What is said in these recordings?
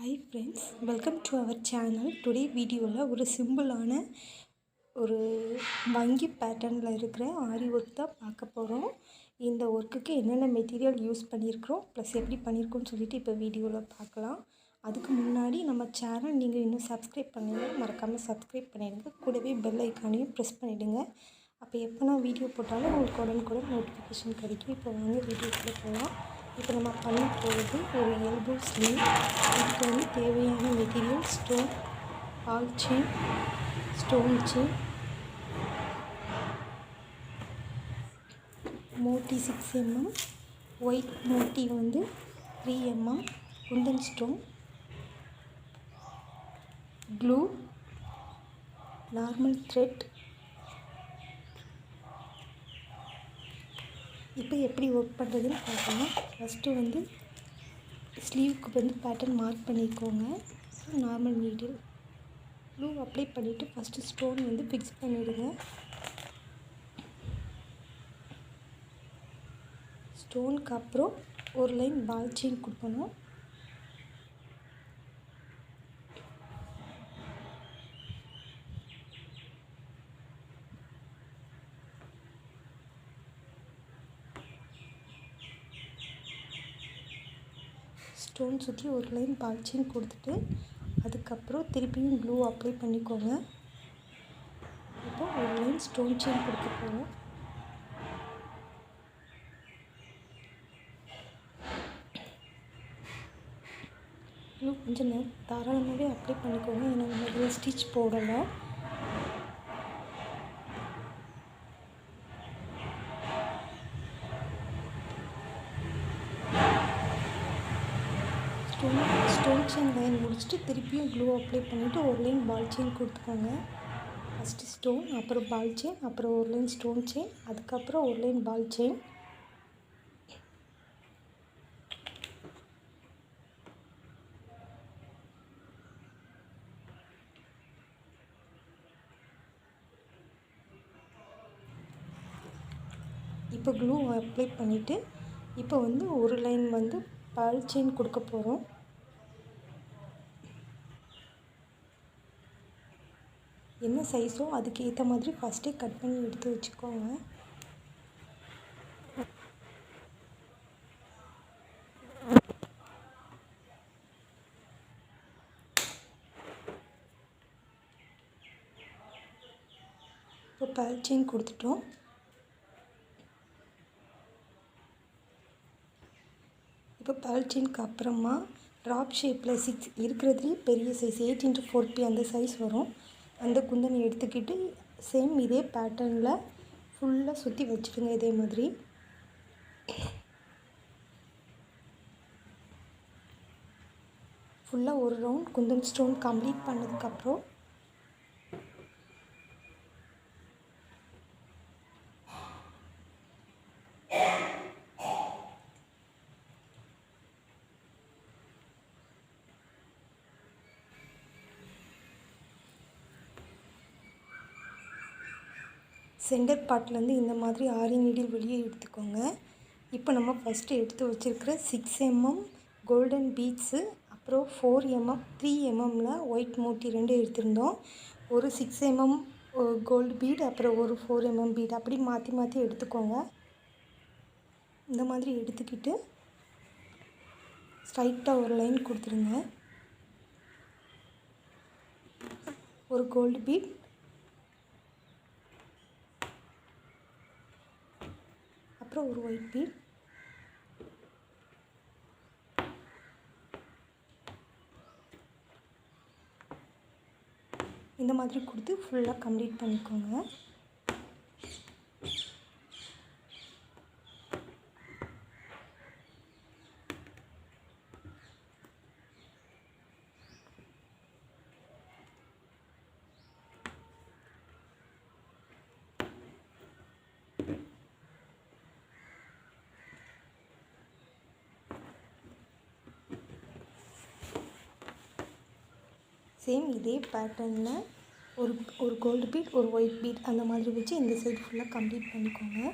Hi friends, welcome to our channel. Today வீடியோவில் ஒரு சிம்பிளான ஒரு வங்கி பேட்டர்னில் இருக்கிற ஆரி ஒர்க் தான் பார்க்க போகிறோம். இந்த ஒர்க்குக்கு என்னென்ன மெட்டீரியல் யூஸ் பண்ணியிருக்கிறோம் ப்ளஸ் எப்படி பண்ணியிருக்கோன்னு சொல்லிட்டு இப்போ வீடியோவில் பார்க்கலாம். அதுக்கு முன்னாடி நம்ம சேனல் நீங்கள் இன்னும் சப்ஸ்கிரைப் பண்ணுங்கள், மறக்காமல் சப்ஸ்கிரைப் பண்ணிடுங்க. கூடவே பெல் ஐக்கானையும் ப்ரெஸ் பண்ணிவிடுங்க. அப்போ எப்போ நான் வீடியோ போட்டாலும் உங்களுக்கு உடனுக்குடன் நோட்டிஃபிகேஷன் கிடைக்கும். இப்போ வாங்க வீடியோக்குள்ளே போகலாம். இப்போ நம்ம பண்ண போகிறது ஒரு எல்போ ஸ்லீவ். இதுக்கு வந்து தேவையான material stone, ball chain, stone chain, moti 6 mm, white moti வந்து 3 mm, kundan stone, glue, normal thread. இப்போ எப்படி ஒர்க் பண்ணுறதுன்னு பார்க்கலாம். ஃபஸ்ட்டு வந்து ஸ்லீவுக்கு வந்து பேட்டர்ன் மார்க் பண்ணிக்கோங்க. நார்மல் நீடில் க்ளூ அப்ளை பண்ணிவிட்டு ஃபஸ்ட்டு ஸ்டோன் வந்து ஃபிக்ஸ் பண்ணிவிடுங்க. ஸ்டோனுக்கு அப்புறம் ஒரு லைன் பால் செயின் கொடுக்கணும். ஸ்டோன் சுற்றி ஒரு லைன் பால் செயின் கொடுத்துட்டு அதுக்கப்புறம் திருப்பியும் க்ளூ அப்ளை பண்ணிக்கோங்க. இப்போ ஒரு லைன் ஸ்டோன் செயின் கொடுக்க போகிறோம். க்ளூ கொஞ்சம் தாராளமாகவே அப்ளை பண்ணிக்கோங்க, ஏன்னா நம்ம இதில் ஸ்டிச் போடலை. ஸ்டோன் செயின் லைன் முடிச்சுட்டு திருப்பியும் க்ளூ அப்ளை பண்ணிவிட்டு ஒரு லைன் பால் செயின் கொடுத்துக்கோங்க. ஃபஸ்ட்டு ஸ்டோன், அப்புறம் பால் செயின், அப்புறம் ஒரு லைன் ஸ்டோன் செயின், அதுக்கப்புறம் ஒரு லைன் பால் செயின். இப்போ க்ளூ அப்ளை பண்ணிவிட்டு இப்போ வந்து ஒரு லைன் வந்து பால் செயின் கொடுக்க போகிறோம். என்ன சைஸோ அதுக்கு ஏற்ற மாதிரி ஃபஸ்ட்டே கட் பண்ணி எடுத்து வச்சுக்கோங்க. இப்போ பால் செயின் கொடுத்துட்டோம். இப்போ பால் செயினுக்கு அப்புறமா ட்ராப் ஷேப்பில் 6 இருக்கிறதுலேயே பெரிய சைஸ் 8 x 4p அந்த சைஸ் வரும். அந்த குந்தனை எடுத்துக்கிட்டு சேம் இதே பேட்டர்னில் ஃபுல்லாக சுற்றி வச்சுடுங்க. இதே மாதிரி ஃபுல்லாக ஒரு ரவுண்ட் குந்தன் ஸ்டோன் கம்ப்ளீட் பண்ணதுக்கப்புறம் சென்டர் பார்ட்லேருந்து இந்த மாதிரி ஆரி நீடில் வெளியே எடுத்துக்கோங்க. இப்போ நம்ம ஃபஸ்ட்டு எடுத்து வச்சுருக்கிற 6 mm கோல்டன் பீட்ஸு, அப்புறம் 4 mm 3 mmல ஒயிட் மோட்டி 2 எடுத்திருந்தோம். ஒரு 6 mm கோல்டு பீட், அப்புறம் ஒரு 4 mm பீட், அப்படி மாற்றி மாற்றி எடுத்துக்கோங்க. இந்த மாதிரி எடுத்துக்கிட்டு ஸ்ட்ரைட்டாக ஒரு லைன் கொடுத்துருங்க. ஒரு கோல்டு பீட், அப்புறம் ஒரு ஒயிட் பீட், இந்த மாதிரி கொடுத்து ஃபுல்லாக கம்ப்ளீட் பண்ணிக்கோங்க. சேம் இதே பேட்டர்னில் ஒரு கோல்டு பீட், ஒரு ஒயிட் பீட் அந்த மாதிரி வச்சு இந்த சைடு ஃபுல்லாக கம்ப்ளீட் பண்ணிக்கோங்க.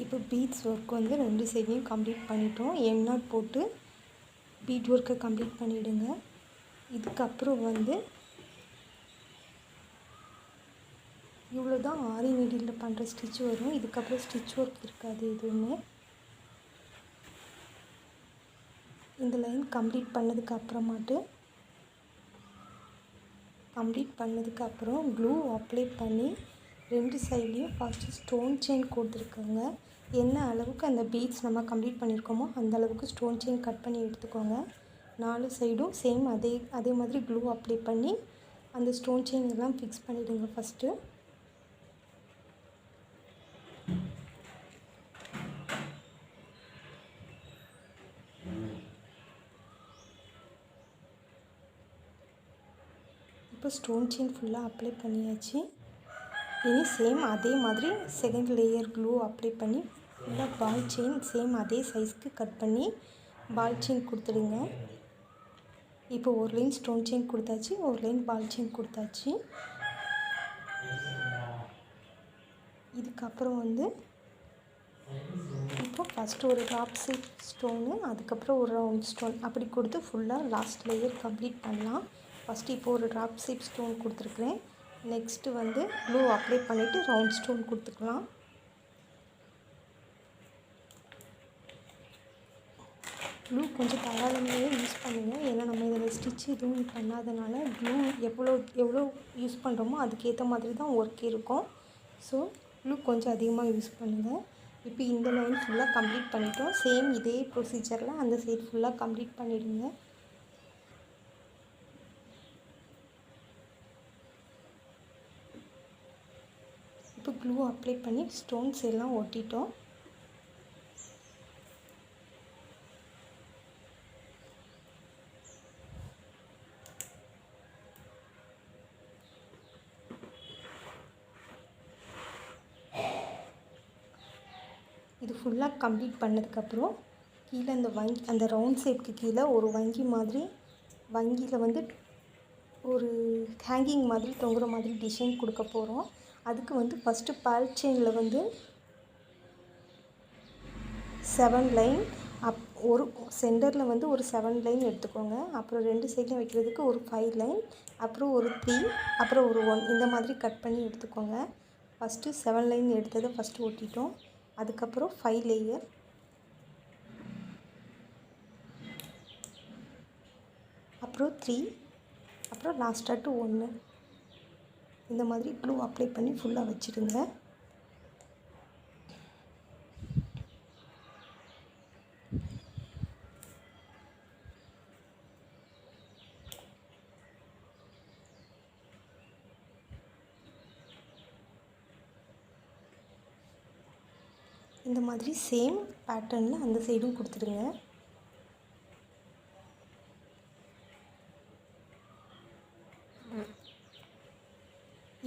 இப்போ பீட்ஸ் ஒர்க் வந்து 2 சைடையும் கம்ப்ளீட் பண்ணிட்டோம். எம் நாட் போட்டு பீட் ஒர்க்கை கம்ப்ளீட் பண்ணிவிடுங்க. இதுக்கப்புறம் வந்து இவ்வளோ தான் ஆரி நீடிலில் பண்ணுற ஸ்டிச் வரும். இதுக்கப்புறம் ஸ்டிச் ஒர்க் இருக்காது எதுவுமே. இந்த லைன் கம்ப்ளீட் பண்ணதுக்கப்புறம் க்ளூ அப்ளை பண்ணி 2 சைட்லேயும் ஃபஸ்ட்டு ஸ்டோன் செயின் கொடுத்துருக்கோங்க. என்ன அளவுக்கு அந்த பீட்ஸ் நம்ம கம்ப்ளீட் பண்ணியிருக்கோமோ அந்த அளவுக்கு ஸ்டோன் செயின் கட் பண்ணி எடுத்துக்கோங்க. 4 சைடும் சேம் அதே மாதிரி க்ளூ அப்ளை பண்ணி அந்த ஸ்டோன் செயின் எல்லாம் ஃபிக்ஸ் பண்ணிவிடுங்க ஃபஸ்ட்டு. இப்போ ஸ்டோன் செயின் ஃபுல்லாக அப்ளை பண்ணியாச்சு. இனி சேம் அதே மாதிரி செகண்ட் லேயர் க்ளூ அப்ளை பண்ணி ஃபுல்லாக பால் செயின் சேம் அதே சைஸ்க்கு கட் பண்ணி பால் செயின் கொடுத்துடுங்க. இப்போ ஒரு லைன் ஸ்டோன் செயின் கொடுத்தாச்சு, ஒரு லைன் பால் செயின் கொடுத்தாச்சு. இதுக்கப்புறம் வந்து இப்போ ஃபஸ்ட்டு ஒரு ட்ராப் ஷேப் ஸ்டோனு, அதுக்கப்புறம் ஒரு ரவுண்ட் ஸ்டோன் அப்படி கொடுத்து ஃபுல்லாக லாஸ்ட் லேயர் கம்ப்ளீட் பண்ணலாம். ஃபஸ்ட்டு இப்போ ஒரு ட்ராப் ஷேப் ஸ்டோன் கொடுத்துருக்குறேன். நெக்ஸ்ட்டு வந்து க்ளூ அப்ளை பண்ணிவிட்டு ரவுண்ட் ஸ்டோன் கொடுத்துக்கலாம். க்ளூ கொஞ்சம் தாராளமாகவே யூஸ் பண்ணுங்கள். ஏன்னா நம்ம இதில் ஸ்டிச் எதுவும் பண்ணாதனால க்ளூ எவ்வளோ யூஸ் பண்ணுறோமோ அதுக்கேற்ற மாதிரி தான் ஒர்க் இருக்கும். ஸோ க்ளூ கொஞ்சம் அதிகமாக யூஸ் பண்ணுங்கள். இப்போ இந்த லைன் ஃபுல்லாக கம்ப்ளீட் பண்ணிட்டோம். சேம் இதே ப்ரொசீஜரில் அந்த சைட் ஃபுல்லாக கம்ப்ளீட் பண்ணிவிடுங்க. இப்போ க்ளூ அப்ளை பண்ணி ஸ்டோன்ஸ் எல்லாம் ஒட்டிட்டோம். இது ஃபுல்லாக கம்ப்ளீட் பண்ணதுக்கப்புறம் கீழே அந்த ரவுண்ட் ஷேப்க்கு கீழே ஒரு வங்கி மாதிரி வங்கியில் வந்து ஒரு ஹேங்கிங் மாதிரி தொங்குற மாதிரி டிசைன் கொடுக்க போகிறோம். அதுக்கு வந்து ஃபஸ்ட்டு பால் செயினில் வந்து 7 லைன் ஒரு சென்டரில் வந்து ஒரு 7 லைன் எடுத்துக்கோங்க. அப்புறம் 2 சைட்லையும் வைக்கிறதுக்கு ஒரு 5 லைன், அப்புறம் ஒரு 3, அப்புறம் ஒரு 1 இந்த மாதிரி கட் பண்ணி எடுத்துக்கோங்க. ஃபஸ்ட்டு 7 லைன் எடுத்ததை ஃபஸ்ட்டு ஒட்டிட்டோம். அதுக்கப்புறம் 5 லேயர், அப்புறம் 3, அப்புறம் லாஸ்ட்டாட்டு 1 இந்த மாதிரி க்ளூ அப்ளை பண்ணி ஃபுல்லாக வச்சுடுங்க. இந்த மாதிரி சேம் பேட்டர்னில் அந்த சைடும் கொடுத்துடுங்க.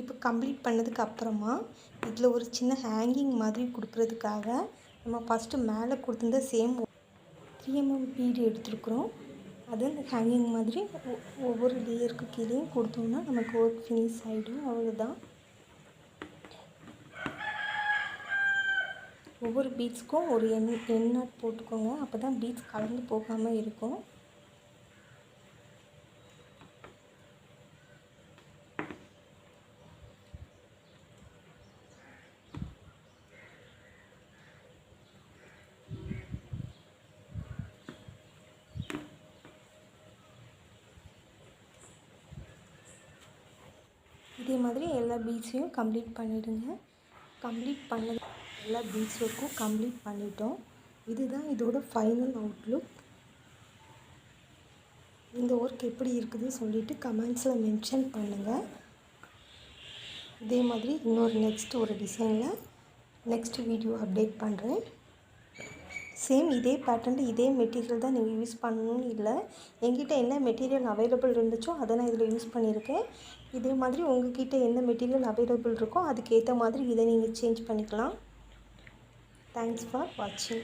இப்போ கம்ப்ளீட் பண்ணதுக்கு அப்புறமா இதில் ஒரு சின்ன ஹேங்கிங் மாதிரி கொடுக்குறதுக்காக நம்ம ஃபஸ்ட்டு மேலே கொடுத்துருந்த சேம் 3 mm பீடு எடுத்துருக்குறோம். அது அந்த ஹேங்கிங் மாதிரி ஒவ்வொரு லேயருக்கு கீழேயும் கொடுத்தோம்னா நமக்கு ஒர்க் ஃபினிஷ் ஆகிடும். அவ்வளோதான். ஒவ்வொரு பீட்ஸ்க்கும் ஒரு எண் நாட் போட்டுக்கோங்க. அப்போ தான் பீட்ஸ் கலந்து போகாமல் இருக்கும். இதே மாதிரி எல்லா பீட்ஸையும் கம்ப்ளீட் பண்ணிவிடுங்க. கம்ப்ளீட் பண்ணது எல்லா பீட்ஸ் ஒர்க்கும் கம்ப்ளீட் பண்ணிட்டோம். இதுதான் இதோட ஃபைனல் அவுட்லுக். இந்த ஒர்க் எப்படி இருக்குதுன்னு சொல்லிவிட்டு கமெண்ட்ஸில் மென்ஷன் பண்ணுங்கள். இதே மாதிரி நெக்ஸ்ட் ஒரு டிசைனில் நெக்ஸ்ட் வீடியோ அப்டேட் பண்ணுறேன். சேம் இதே பேட்டர்னில் இதே மெட்டீரியல் தான் நீங்கள் யூஸ் பண்ணணும்னு இல்லை. என்கிட்ட என்ன மெட்டீரியல் அவைலபிள் இருந்துச்சோ அதை நான் இதில் யூஸ் பண்ணியிருக்கேன். இதே மாதிரி உங்கள்கிட்ட என்ன மெட்டீரியல் அவைலபிள் இருக்கோ அதுக்கேற்ற மாதிரி இதை நீங்கள் சேஞ்ச் பண்ணிக்கலாம். தேங்க்ஸ் ஃபார் வாட்சிங்.